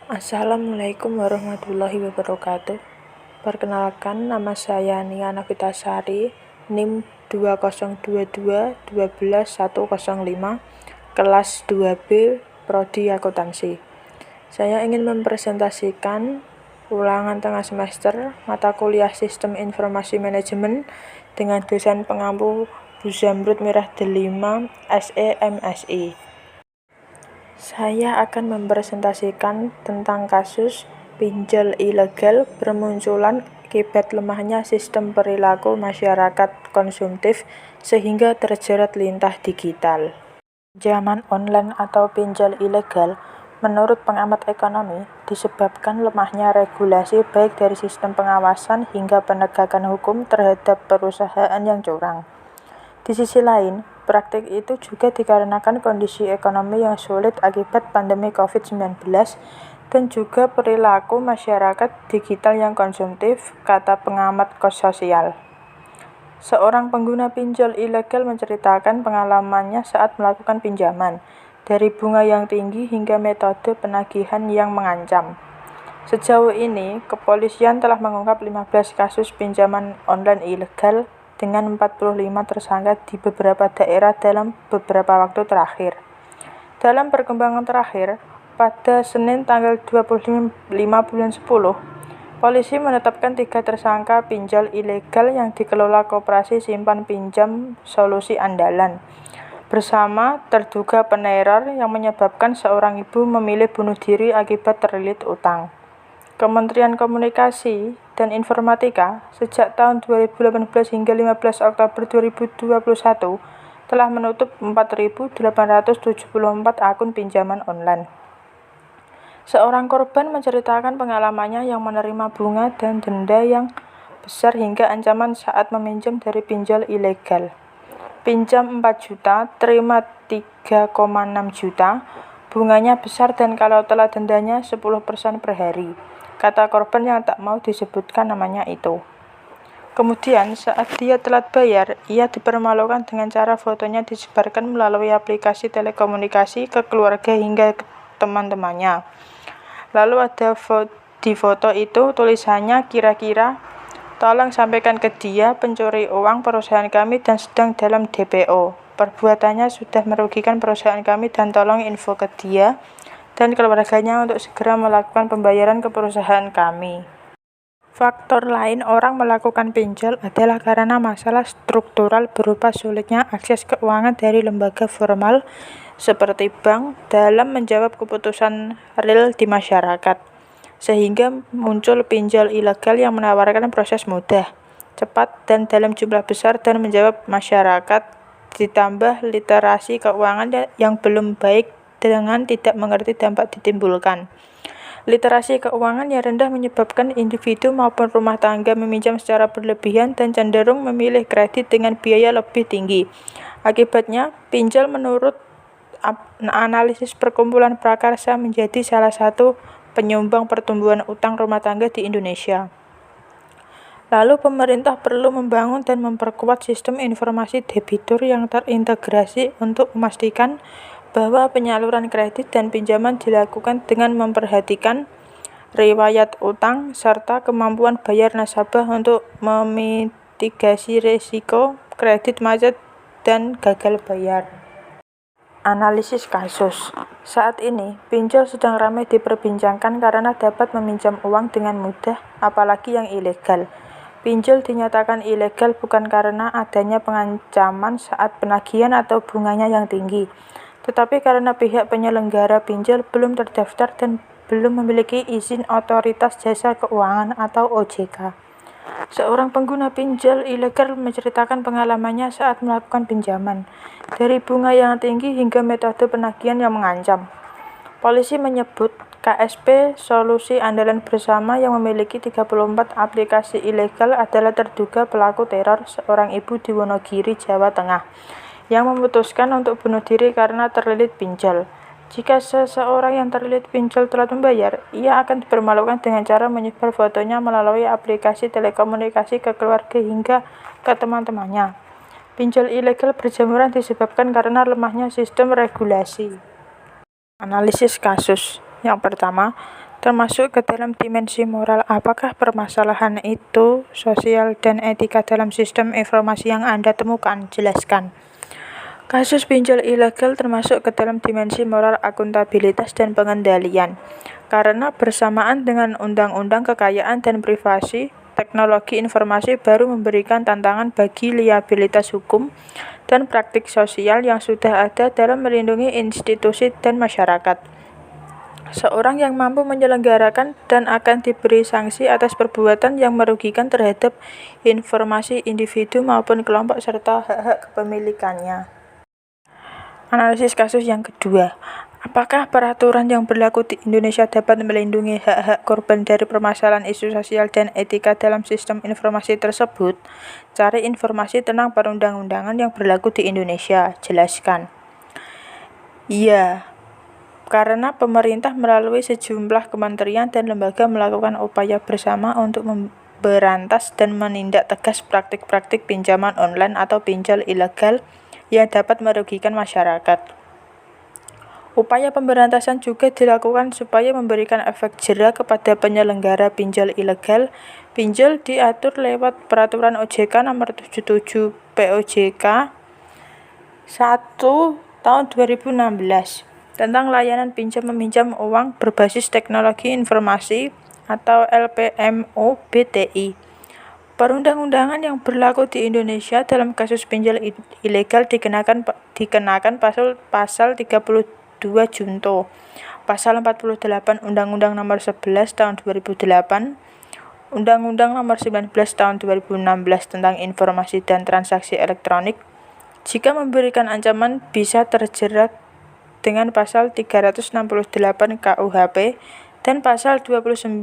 Assalamualaikum warahmatullahi wabarakatuh. Perkenalkan, nama saya Nia Nafitasari, NIM 2022-12105, kelas 2B, Prodi Akuntansi. Saya ingin mempresentasikan ulangan tengah semester mata kuliah Sistem Informasi Manajemen dengan dosen pengampu Bu Zamrud Mirah Delima, SE MSI. Saya akan mempresentasikan tentang kasus pinjol ilegal bermunculan akibat lemahnya sistem perilaku masyarakat konsumtif sehingga terjerat lintah digital. Pinjaman online atau pinjol ilegal, menurut pengamat ekonomi, disebabkan lemahnya regulasi baik dari sistem pengawasan hingga penegakan hukum terhadap perusahaan yang curang. Di sisi lain, praktik itu juga dikarenakan kondisi ekonomi yang sulit akibat pandemi COVID-19 dan juga perilaku masyarakat digital yang konsumtif, kata pengamat sosial. Seorang pengguna pinjol ilegal menceritakan pengalamannya saat melakukan pinjaman, dari bunga yang tinggi hingga metode penagihan yang mengancam. Sejauh ini, kepolisian telah mengungkap 15 kasus pinjaman online ilegal dengan 45 tersangka di beberapa daerah dalam beberapa waktu terakhir. Dalam perkembangan terakhir, pada Senin tanggal 25 bulan 10, polisi menetapkan 3 tersangka pinjol ilegal yang dikelola Koperasi Simpan Pinjam Solusi Andalan, bersama terduga peneror yang menyebabkan seorang ibu memilih bunuh diri akibat terlilit utang. Kementerian Komunikasi dan Informatika sejak tahun 2018 hingga 15 Oktober 2021 telah menutup 4.874 akun pinjaman online. Seorang korban menceritakan pengalamannya yang menerima bunga dan denda yang besar hingga ancaman saat meminjam dari pinjol ilegal. Pinjam 4 juta, terima 3,6 juta, bunganya besar dan kalau telah dendanya 10% per hari, kata korban yang tak mau disebutkan namanya itu. Kemudian saat dia telat bayar, ia dipermalukan dengan cara fotonya disebarkan melalui aplikasi telekomunikasi ke keluarga hingga ke teman-temannya. Lalu ada di foto itu tulisannya kira-kira, "Tolong sampaikan ke dia, pencuri uang perusahaan kami dan sedang dalam DPO. Perbuatannya sudah merugikan perusahaan kami dan tolong info ke dia dan keluarganya untuk segera melakukan pembayaran ke perusahaan kami." Faktor lain orang melakukan pinjol adalah karena masalah struktural berupa sulitnya akses keuangan dari lembaga formal seperti bank dalam menjawab kebutuhan real di masyarakat, sehingga muncul pinjol ilegal yang menawarkan proses mudah, cepat, dan dalam jumlah besar dan menjawab masyarakat, ditambah literasi keuangan yang belum baik dengan tidak mengerti dampak ditimbulkan. Literasi keuangan yang rendah menyebabkan individu maupun rumah tangga meminjam secara berlebihan dan cenderung memilih kredit dengan biaya lebih tinggi. Akibatnya, pinjol menurut analisis Perkumpulan Prakarsa menjadi salah satu penyumbang pertumbuhan utang rumah tangga di Indonesia. Lalu pemerintah perlu membangun dan memperkuat sistem informasi debitur yang terintegrasi untuk memastikan bahwa penyaluran kredit dan pinjaman dilakukan dengan memperhatikan riwayat utang serta kemampuan bayar nasabah untuk memitigasi risiko kredit macet dan gagal bayar. Analisis kasus. Saat ini, pinjol sedang ramai diperbincangkan karena dapat meminjam uang dengan mudah, apalagi yang ilegal. Pinjol dinyatakan ilegal bukan karena adanya pengancaman saat penagihan atau bunganya yang tinggi, tetapi karena pihak penyelenggara pinjol belum terdaftar dan belum memiliki izin Otoritas Jasa Keuangan atau OJK. Seorang pengguna pinjol ilegal menceritakan pengalamannya saat melakukan pinjaman, dari bunga yang tinggi hingga metode penagihan yang mengancam. Polisi menyebut KSP Solusi Andalan Bersama yang memiliki 34 aplikasi ilegal adalah terduga pelaku teror seorang ibu di Wonogiri, Jawa Tengah, yang memutuskan untuk bunuh diri karena terlilit pinjol. Jika seseorang yang terlilit pinjol telat membayar, ia akan dipermalukan dengan cara menyebar fotonya melalui aplikasi telekomunikasi ke keluarga hingga ke teman-temannya. Pinjol ilegal berjamburan disebabkan karena lemahnya sistem regulasi. Analisis kasus. Yang pertama, termasuk ke dalam dimensi moral. Apakah permasalahan itu sosial dan etika dalam sistem informasi yang Anda temukan? Jelaskan. Kasus pinjol ilegal termasuk ke dalam dimensi moral, akuntabilitas, dan pengendalian. Karena bersamaan dengan Undang-Undang Kekayaan dan Privasi, teknologi informasi baru memberikan tantangan bagi liabilitas hukum dan praktik sosial yang sudah ada dalam melindungi institusi dan masyarakat. Seorang yang mampu menyelenggarakan dan akan diberi sanksi atas perbuatan yang merugikan terhadap informasi individu maupun kelompok serta hak-hak kepemilikannya. Analisis kasus yang kedua. Apakah peraturan yang berlaku di Indonesia dapat melindungi hak-hak korban dari permasalahan isu sosial dan etika dalam sistem informasi tersebut? Cari informasi tentang perundang-undangan yang berlaku di Indonesia. Jelaskan. Iya, karena pemerintah melalui sejumlah kementerian dan lembaga melakukan upaya bersama untuk memberantas dan menindak tegas praktik-praktik pinjaman online atau pinjol ilegal yang dapat merugikan masyarakat. Upaya pemberantasan juga dilakukan supaya memberikan efek jera kepada penyelenggara pinjol ilegal. Pinjol diatur lewat Peraturan OJK Nomor 77 POJK 1 tahun 2016 tentang layanan pinjam meminjam uang berbasis teknologi informasi atau LPMO BTI. Perundang-undangan yang berlaku di Indonesia dalam kasus pinjol ilegal dikenakan pasal 32 Junto, pasal 48 Undang-Undang Nomor 11 Tahun 2008, Undang-Undang Nomor 19 Tahun 2016 tentang Informasi dan Transaksi Elektronik. Jika memberikan ancaman bisa terjerat dengan pasal 368 KUHP dan pasal 29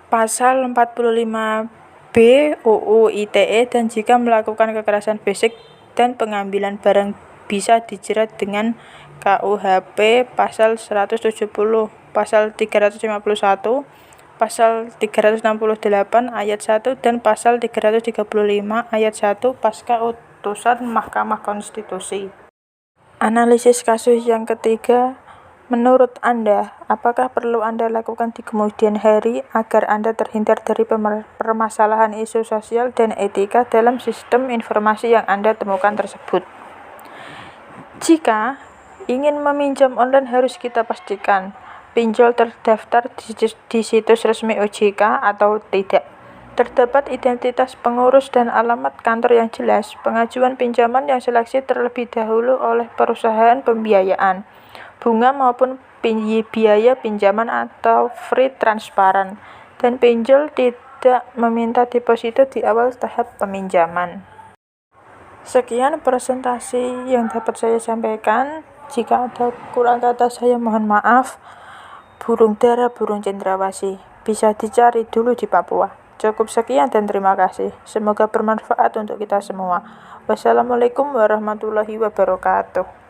pasal 45B UU ITE, dan jika melakukan kekerasan fisik dan pengambilan barang bisa dijerat dengan KUHP pasal 170, pasal 351, pasal 368 ayat 1 dan pasal 335 ayat 1 pasca utusan Mahkamah Konstitusi. Analisis kasus yang ketiga. Menurut Anda, apakah perlu Anda lakukan di kemudian hari agar Anda terhindar dari permasalahan isu sosial dan etika dalam sistem informasi yang Anda temukan tersebut? Jika ingin meminjam online, harus kita pastikan pinjol terdaftar di situs resmi OJK atau tidak. Terdapat identitas pengurus dan alamat kantor yang jelas. Pengajuan pinjaman yang seleksi terlebih dahulu oleh perusahaan pembiayaan, bunga maupun biaya pinjaman atau free transparan, dan pinjol tidak meminta deposito di awal tahap peminjaman. Sekian presentasi yang dapat saya sampaikan. Jika ada kurang kata saya mohon maaf. Burung dara, burung cendrawasih bisa dicari dulu di Papua. Cukup sekian dan terima kasih. Semoga bermanfaat untuk kita semua. Wassalamualaikum warahmatullahi wabarakatuh.